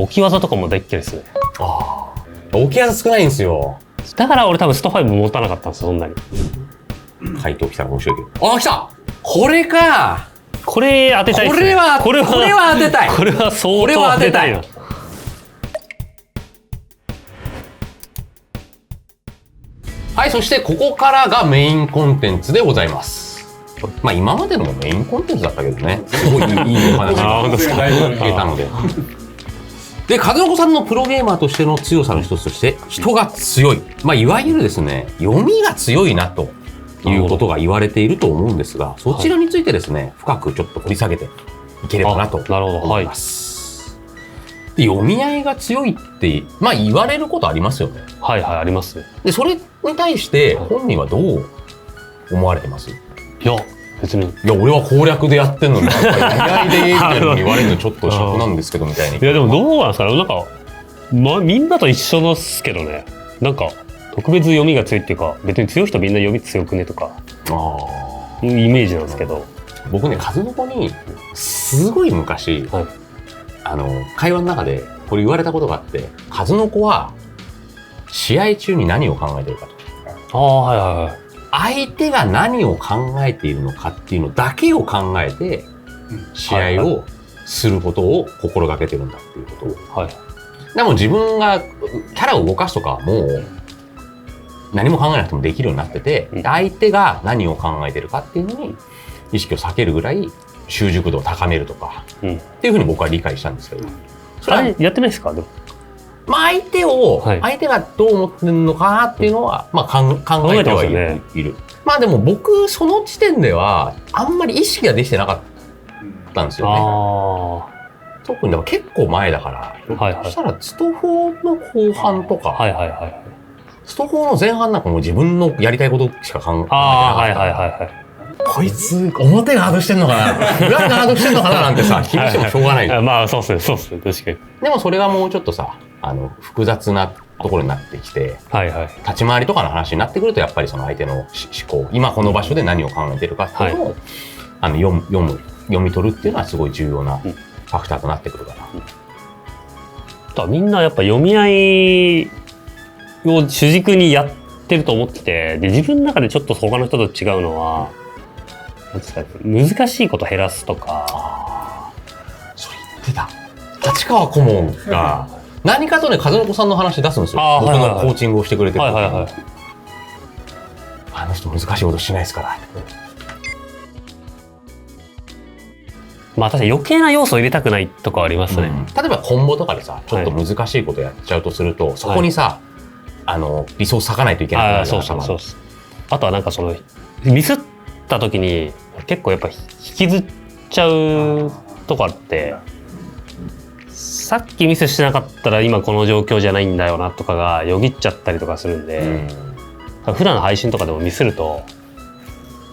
置き技とかも大っ嫌いですね。ああ、置き技少ないんですよ。だから俺多分スト5持たなかったんですよ、そんなに。回答来たら面白いけど。あ、来た。これか。これ当てたいですね。これは当てたい。これは相当当てたいな。はい、そしてここからがメインコンテンツでございます。まあ今までのもメインコンテンツだったけどね。すごいいいお話が聞けたので。で、数の子さんのプロゲーマーとしての強さの一つとして、人が強い。まあいわゆるですね、読みが強いなということが言われていると思うんですが、そちらについてですね、深くちょっと掘り下げていければなと思います。で、読み合いが強いって、まあ言われることありますよね。はいはい、ありますね。で、それに対して本人はどう思われてます？いや、別に。いや、俺は攻略でやってんのに、読み合いでみたいなの言われるのちょっと尺なんですけどみたいに。いや、でもどうなんですかね。なんか、みんなと一緒ですけどね。なんか、特別読みが強いっていうか、別に強い人みんな読み強くねとか、いうイメージなんですけど。僕ね、数の子に、すごい昔、はい、会話の中でこれ言われたことがあって、数の子は、試合中に何を考えてるかと。はいはいはい。相手が何を考えているのかっていうのだけを考えて、試合をすることを心がけてるんだっていうことを。はい。でも自分がキャラを動かすとかはもう何も考えなくてもできるようになってて、相手が何を考えてるかっていうのに意識を避けるぐらい習熟度を高めるとか、っていうふうに僕は理解したんですけど。それやってないですか？でも。まあ相手がどう思ってるのかなっていうのは、まあ考えてはいる。まあでも僕、その時点では、あんまり意識ができてなかったんですよね。特にでも結構前だから、そしたらスト4の後半とか、スト4の前半なんかもう自分のやりたいことしか考えてなかった。こいつ、表がハードしてんのかな裏がハードしてんのかななんてさ、気にしてもしょうがない。まあそうっすね、そうっすね、確かに。でもそれがもうちょっとさ、複雑なところになってきて、立ち回りとかの話になってくると、やっぱりその相手の思考、今この場所で何を考えてるかっていうのを、読み取るっていうのはすごい重要なファクターとなってくるから。みんなやっぱ読み合いを主軸にやってると思ってて、で自分の中でちょっと他の人と違うのは、難しいこと減らすとか。それ言ってた。立川顧問が何かとね、風の子さんの話出すんですよ。僕のコーチングをしてくれてる。あの人難しいことしないですから。まあ確かに余計な要素を入れたくないとかありますね。例えばコンボとかでさ、ちょっと難しいことやっちゃうとすると、そこにさ、リソース割かないといけない。そう。あとはなんかそのミスった時に結構やっぱ引きずっちゃうとこあって、さっきミスしてなかったら今この状況じゃないんだよなとかがよぎっちゃったりとかするんで、普段の配信とかでもミスると、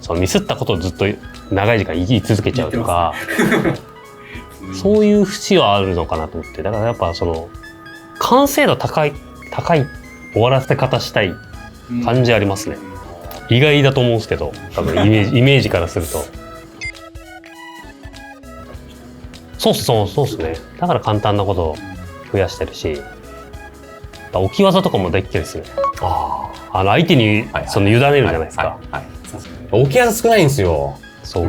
そのミスったことをずっと長い時間言い続けちゃうとかそういう節はあるのかなと思って、だからやっぱその完成度高い終わらせ方したい感じありますね。意外だと思うんですけど、多分イメージからすると。そうっすね。だから簡単なことを増やしてるし、置き技とかも大っ嫌いですね。相手にその委ねるじゃないですか。置き技少ないんですよ。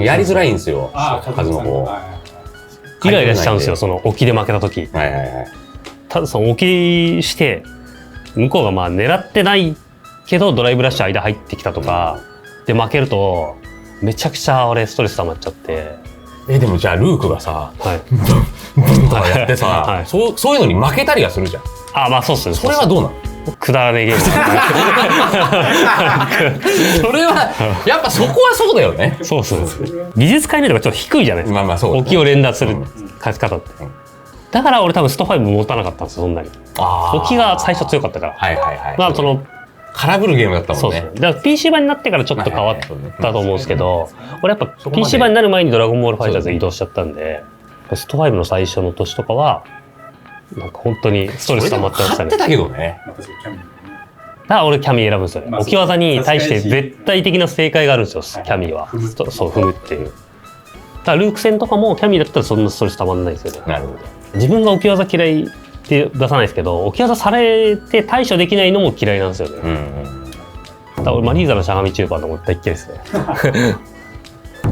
やりづらいんですよ。数の子。イライラしちゃうんですよ、その置きで負けた時。ただその置きして向こうがまあ狙ってないけどドライブラッシュ間入ってきたとかで負けるとめちゃくちゃ俺ストレス溜まっちゃって。でもじゃあルークがさ、ブンとかやってさ、そういうのに負けたりはするじゃん。まあそうっすね。それはどうなの？くだらねえゲーム。それはやっぱそこはそうだよね。そう。技術解明度がちょっと低いじゃないですか。置きを連打する勝ち方って。だから俺多分スト5持たなかったんですよ、そんなに。置きが最初強かったから。まあその空振るゲームだったもんね。そう。だから PC 版になってからちょっと変わったと思うんですけど、俺やっぱ PC 版になる前にドラゴンボールファイターズ移動しちゃったんで、スト5の最初の年とかはなんか本当にストレス溜まってましたね。勝ってたけどね。だから俺キャミー選ぶんですよね。置き技に対して絶対的な正解があるんですよ、キャミーは。そう、踏むっていう。だからルーク戦とかもキャミーだったらそんなストレス溜まんないんですよね。なるほど。自分が置き技嫌いって出さないですけど、置き技されて対処できないのも嫌いなんですよね。だから俺マリーザのしゃがみ中盤のも大っ嫌いですね。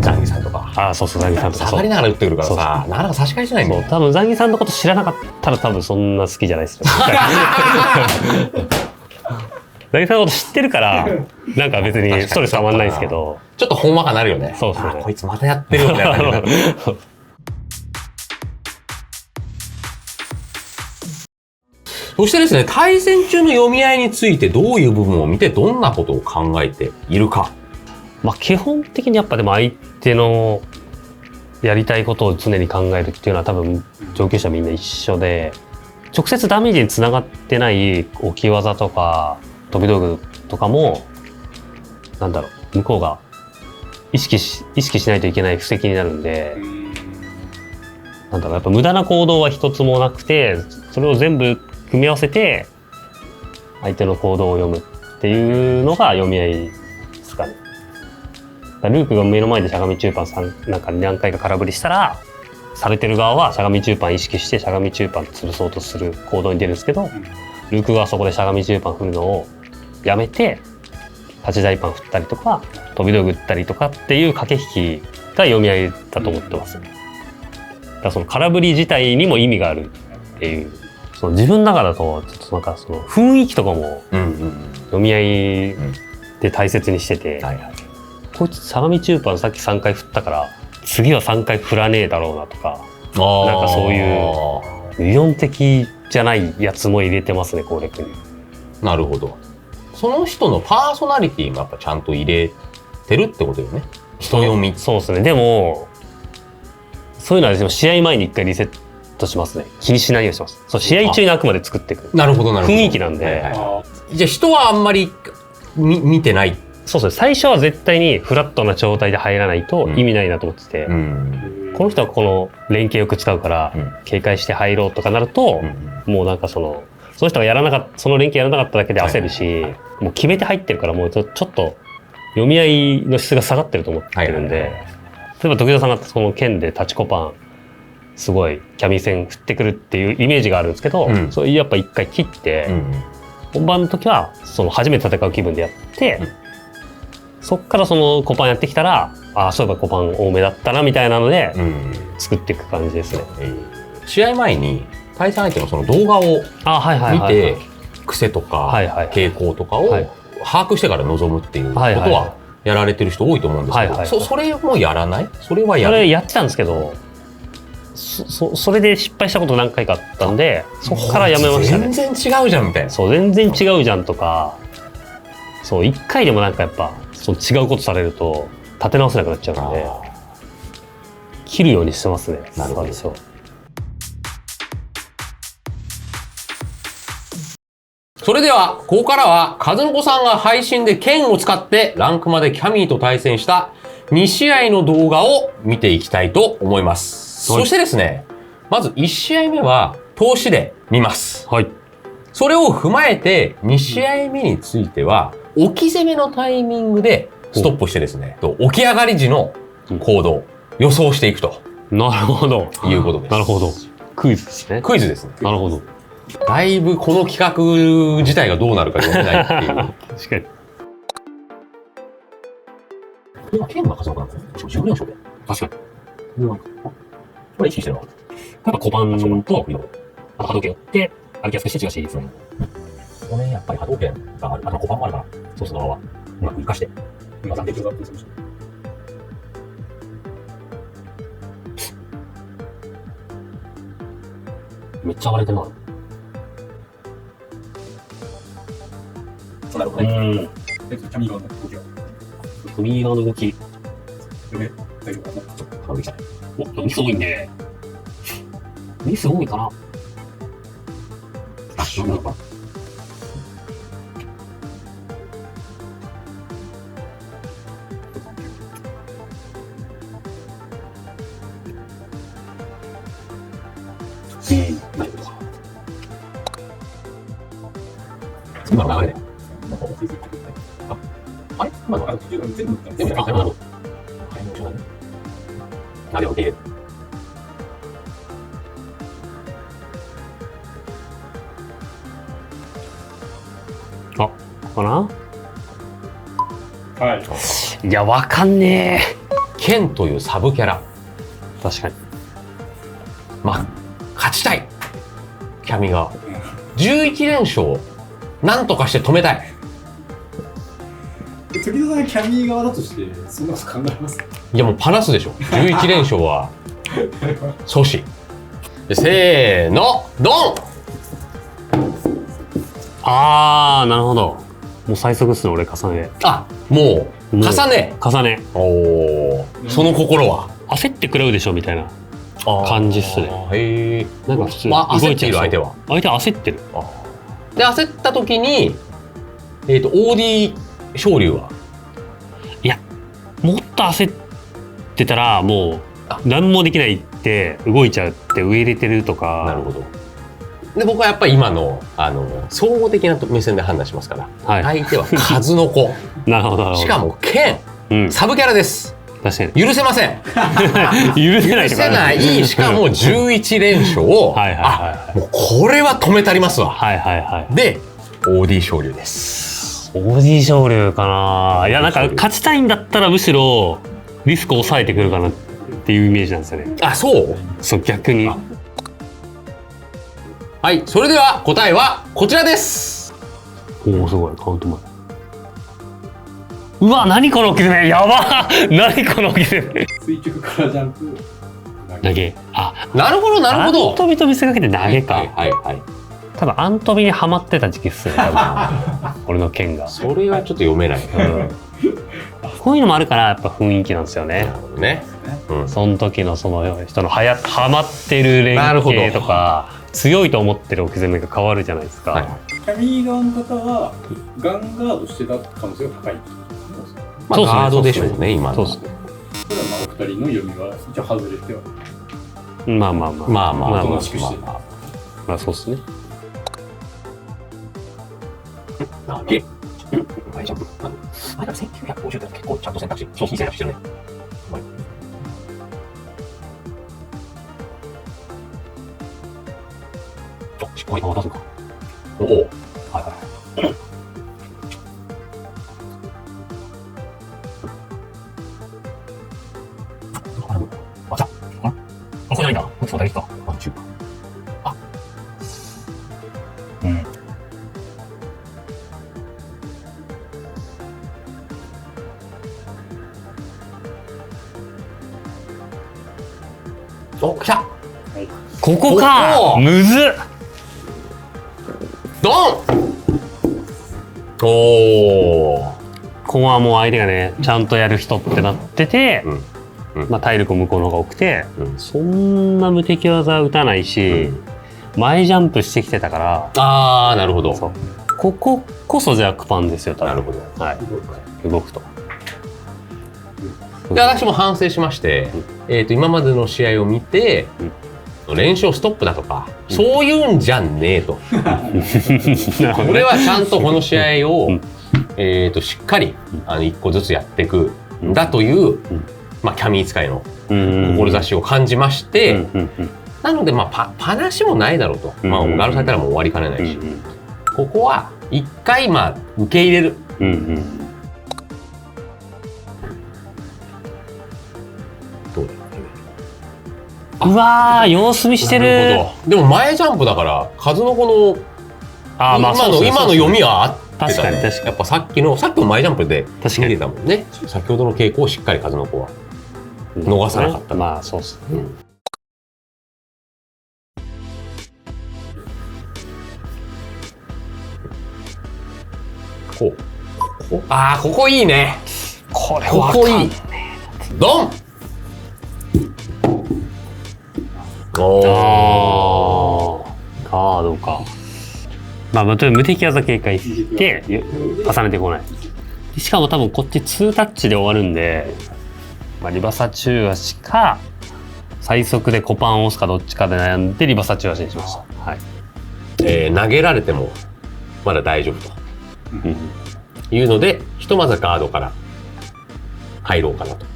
ザンギさんとか。ああ、そうそうザンギさんとか。下がりながら打ってくるからさ、なかなか差し返せないんだよ。多分ザンギさんのこと知らなかったら多分そんな好きじゃないですよ。ザンギさんのこと知ってるからなんか別にストレスたまんないですけど、ちょっとほんわかなるよね。そうですね。こいつまたやってるみたいな。そしてですね、対戦中の読み合いについてどういう部分を見てどんなことを考えているか。まあ基本的にやっぱでも相手のやりたいことを常に考えるっていうのは多分上級者みんな一緒で、直接ダメージにつながってない置き技とか飛び道具とかもなんだろう、向こうが意識しないといけない布石になるんで、なんだろう、やっぱ無駄な行動は一つもなくて、それを全部組み合わせて相手の行動を読むっていうのが読み合いですかね。ルークが目の前でしゃがみ中盤なんか何回か空振りしたら、されてる側はしゃがみ中盤意識してしゃがみ中盤潰そうとする行動に出るんですけど、ルークがそこでしゃがみ中盤振るのをやめて立ち台パン振ったりとか飛び道具打ったりとかっていう駆け引きが読み合いだと思ってます。だからその空振り自体にも意味があるっていう、その自分の中だとちょっとなんかその雰囲気とかも読み合いで大切にしてて、こいつしゃがみ中盤さっき3回振ったから次は3回振らねえだろうなとか、なんかそういう理論的じゃないやつも入れてますね、攻略に。なるほど。その人のパーソナリティもやっぱちゃんと入れてるってことよね。人読み。そうですね。でもそういうのはでも試合前に一回リセットしますね。気にしないようにします。そう、試合中にあくまで作っていく。なるほどなるほど。雰囲気なんで。じゃあ人はあんまり見てない。そうですね。最初は絶対にフラットな状態で入らないと意味ないなと思ってて、この人はこの連携よく使うから警戒して入ろうとかなると、もうなんかその人がその連携やらなかっただけで焦るし、もう決めて入ってるからもうちょっと読み合いの質が下がってると思ってるんで、例えば時田さんがその剣でタチコパンすごいキャミ戦振ってくるっていうイメージがあるんですけど、それやっぱ一回切って、本番の時はその初めて戦う気分でやって、そっからそのコパンやってきたら、そういえばコパン多めだったなみたいなので作っていく感じですね。試合前に対戦相手のその動画を見て癖とか傾向とかを把握してから臨むっていうことはやられてる人多いと思うんですけど、それもやらない？それはやる？それやってたんですけど、それで失敗したこと何回かあったんで、そこからやめましたね。全然違うじゃんみたいな。そう、全然違うじゃんとか、そう一回でもなんかやっぱその違うことされると立て直せなくなっちゃうんで、切るようにしてますね。なるほど。それではここからは数の子さんが配信で剣を使ってランクまでキャミーと対戦した2試合の動画を見ていきたいと思います。そしてですね、まず1試合目は通しで見ます。はい。それを踏まえて2試合目については置き攻めのタイミングでストップしてですね、起き上がり時の行動予想していくと。なるほど。いうことです。なるほど。クイズですね。クイズですね。なるほど。だいぶこの企画自体がどうなるか読めないっていう。確かに。これは剣が数の子なんですね。14連勝で。確かに。これ意識してるの？やっぱ小判と波動拳を打って歩きやすくして違うしですね。これやっぱり波動拳がある、小判もあるから、そうそのままうまく活かして、今さんできるかってめっちゃ暴れてるな。なるほどね。キャミー側の動きは。踏み側の動き。大丈夫かな。顔できたね。ミス多いね。ミス多いかな。なんだろうか。大丈夫か。今の流れで。あれ今の全部全部か。なるほど。で、受け入れる。あ、かな。はい。いや、わかんね剣というサブキャラ。え。確かに。まあ、勝ちたいキャミが。11連勝、なんとかして止めたい。時々さんキャミー側だとして、そんなこと考えます？いやもうパラスでしょ。11連勝は阻止。でせーの、ドン。あー、なるほど。もう最速っすね、俺、重ね。あ、もう、重ね。重ね。おお、その心は焦って食らうでしょ、みたいな感じっすね。へえ。なんか普通にまあ、焦動いちゃいそうっている相手は。相手は焦ってる。で、焦った時に、OD 昇竜は。もっと焦ってたら、もう、何もできないって動いちゃうって上入れてるとか。なるほど。で、僕はやっぱり今の、総合的な目線で判断しますから。はい。相手は数の子。なるほど。しかも、剣。うん、サブキャラです。確かに。許せません。許せないとか。許せない。しかも11連勝を。はいはいはい。もうこれは止めたりますわ。はいはいはい。で、OD 昇竜です。OD 昇竜かな。いや、なんか勝ちたいんだったらむしろリスクを抑えてくるかなっていうイメージなんですよね。あ、そうそう、逆に。はい、それでは答えはこちらです。おお、すごい、カウント前。うわ、何この置き攻め、やば何この置き攻め。垂直からジャンプ。投げ。あ、なるほど、なるほど。アントビと見せかけて投げか。はいはいはい。多分アントビにはまってた時期っすね、多分。俺の剣が。それはちょっと読めない。こういうのもあるからやっぱ雰囲気なんですよね。なるほどね。その時のその人のはまってる連携とか強いと思ってる置き攻めが変わるじゃないですか。キャミー側の方はガンガードしてた可能性が高い。まあガードでしょうね、今の。そうですね。ただまあお二人の読みは一応外れては。まあまあまあまあまあおとなしくしてた。まあそうですね。投げ。大丈夫。あ、でも1950って結構ちゃんと選択肢、商品選択してるね。しっかり出すか。おお。はいはい。あ、じゃあ、あ、これないんだ。こっちも大事か。あ、中華。あ。うん。お、来た。ここか。むずっ。ドン。おお。ここはもう相手がねちゃんとやる人ってなってて、まあ体力向こうの方が多くて、そんな無敵技打たないし、前ジャンプしてきてたから。ああ、なるほど。こここそ弱パンですよ。なるほど。はい。動くと。で、私も反省しまして、今までの試合を見て、連勝ストップだとか、そういうんじゃねえと。これはちゃんとこの試合を、しっかり一個ずつやっていくんだという、まあ、キャミー使いの志を感じまして、なので、まあ、パなしもないだろうと。まあ、ガードされたらもう終わりかねないし、ここは一回、まあ、受け入れる。うわー、様子見してる。でも前ジャンプだから数の子の今の読みはあってたね。やっぱさっきも前ジャンプで見てたもんね。先ほどの傾向をしっかり数の子は逃さなかった。まあそうですね。ああ、ここいいね。これここいい。ドン。おー、ガードか。まあ無敵技警戒して重ねてこない。しかも多分こっち2タッチで終わるんで、まあ、リバサ中足か最速でコパンを押すかどっちかで悩んでリバサ中足にしました。はい。投げられてもまだ大丈夫というので、ひとまずガードから入ろうかなと。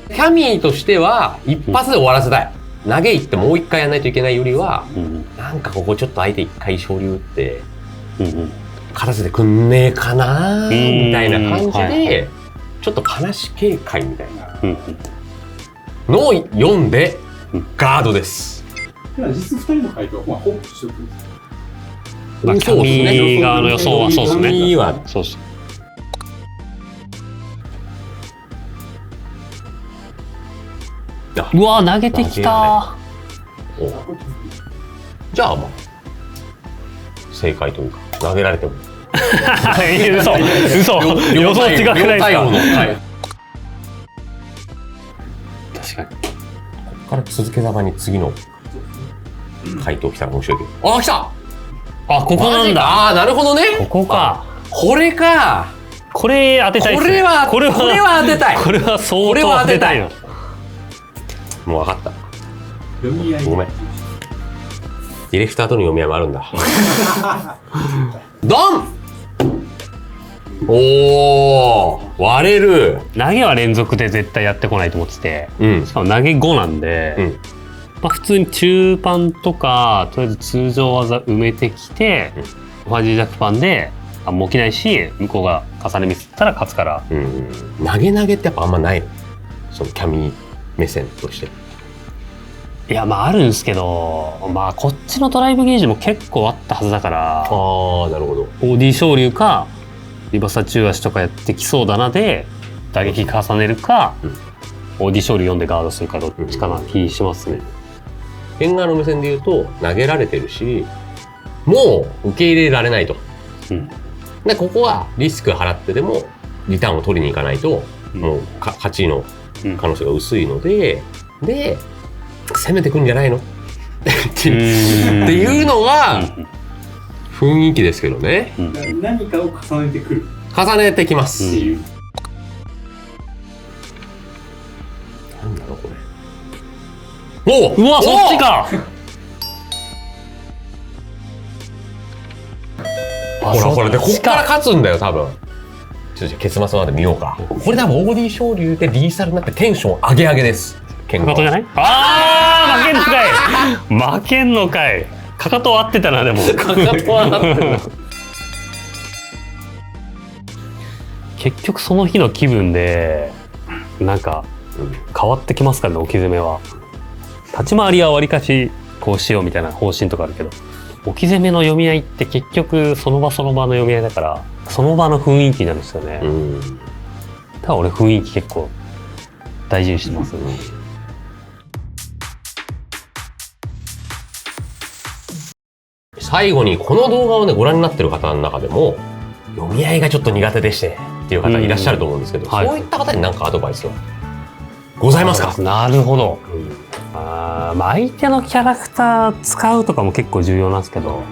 キャミーとしては一発で終わらせたい。投げ行ってもう一回やらないといけないよりは、なんかここちょっと相手一回昇竜って、勝たせてくんねえかなみたいな感じで、はい、ちょっと話警戒みたいなうんのを読んでガードです。実質2人の回答はほぼ一緒です。まあ、キャミ側の予想はそうですね。キャミはそうです。うわ投げてきた。じゃあまあ正解というか投げられても嘘予想違くないですか。確かに。ここから続けざまに次の回答来たら面白いけど。あ、来た。あ、ここなんだ。あ、なるほどね。ここか。これか。これ当てたいですね。これは当てたい。これは相当当てたいよ。もう分かった。読み合い。ごめん。ディレクターとの読み合いもあるんだ。ドン。おー、割れる。投げは連続で絶対やってこないと思ってて、うん、しかも投げ5なんで、まあ、普通に中パンとかとりあえず通常技埋めてきて、ファジージャックパンでもう起きないし、向こうが重ねミスったら勝つから、投げってやっぱあんまないの、そのキャミ目線として。いやまああるんですけど、まあこっちのドライブゲージも結構あったはずだから、ああなるほど。オーディ昇竜かリバサ中足とかやってきそうだなで打撃重ねるか、オーディ昇竜読んでガードするかどっちかな気しますね。剣側の目線で言うと投げられてるし、もう受け入れられないと、でここはリスク払ってでもリターンを取りに行かないと、もう勝ちの可能性が薄いので、で攻めてくんじゃないのっていうのが雰囲気ですけどね。何かを重ねてくる。重ねてきます。なんだろうこれ。うわそっちか。ほらでこっから勝つんだよ多分。ちょっと結末まで見ようか。これ多分オーディ昇竜でリーサルになってテンション上げです。かかとじゃない？ああ負けんのかい。負けんのかい。かかと合ってたなでも。かかとは合ってる。結局その日の気分でなんか変わってきますからね、置き攻めは。立ち回りはわりかしこうしようみたいな方針とかあるけど、置き攻めの読み合いって結局その場その場の読み合いだから、その場の雰囲気なんですよね。だから俺雰囲気結構大事にしてますね。最後にこの動画をねご覧になってる方の中でも読み合いがちょっと苦手でしてっていう方いらっしゃると思うんですけど、そういった方に何かアドバイスはございますか？なるほど。まあ相手のキャラクター使うとかも結構重要なんですけど、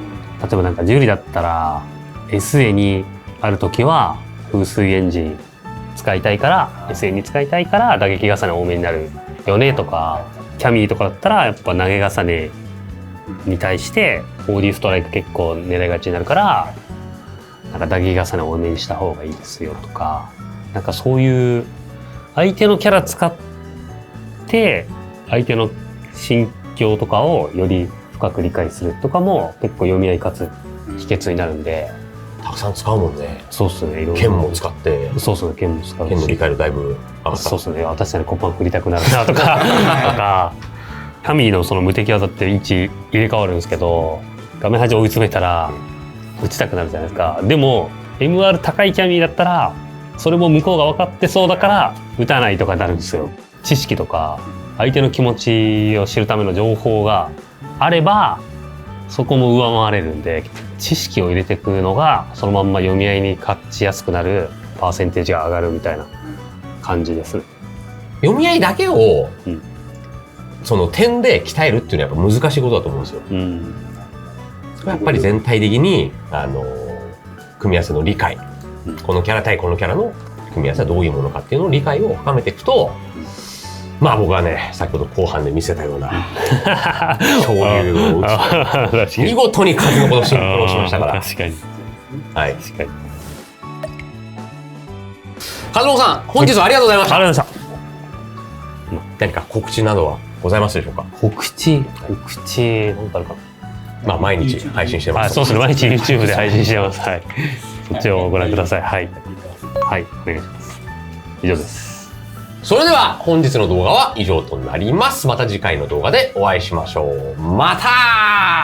例えばなんかジュリだったら SA にある時は風水エンジン使いたいから SA に使いたいから打撃重ね多めになるよねとか、キャミーとかだったらやっぱ投げ重ねに対してオーディストライク結構狙いがちになるからなんか打撃重ね多めにした方がいいですよとか、なんかそういう相手のキャラ使って相手の心境とかをより深く理解するとかも結構読み合いかつ秘訣になるんで。たくさん使うもんね。そうっすね。いろいろ剣も使って。そうっすね。剣も使うし。剣の理解度だいぶ上がった。そうっすね。私はコンパン振りたくなるなとかキャミーのその無敵技って位置入れ替わるんですけど、画面端追い詰めたら打ちたくなるじゃないですか。でも MR 高いキャミーだったらそれも向こうが分かってそうだから打たないとかになるんですよ。知識とか相手の気持ちを知るための情報があればそこも上回れるんで、知識を入れていくのがそのまんま読み合いに勝ちやすくなるパーセンテージが上がるみたいな感じですね。読み合いだけを、その点で鍛えるっていうのはやっぱ難しいことだと思うんですよ。それはやっぱり全体的に組み合わせの理解、このキャラ対このキャラの組み合わせはどういうものかっていうのを理解を深めていくと、まあ僕はね先ほど後半で見せたような昇竜を打つ見事に数のほどシンクロしましたから。確かに。はい。確かに。和野さん本日はありがとうございました。ありがとうございました。何か告知などはございますでしょうか？告知なんかあるかな。まあ毎日配信してます。そうですね、毎日 YouTube で配信してます。はい。そっちをご覧ください。はい。はい、お願いします。以上です。それでは本日の動画は以上となります。また次回の動画でお会いしましょう。またー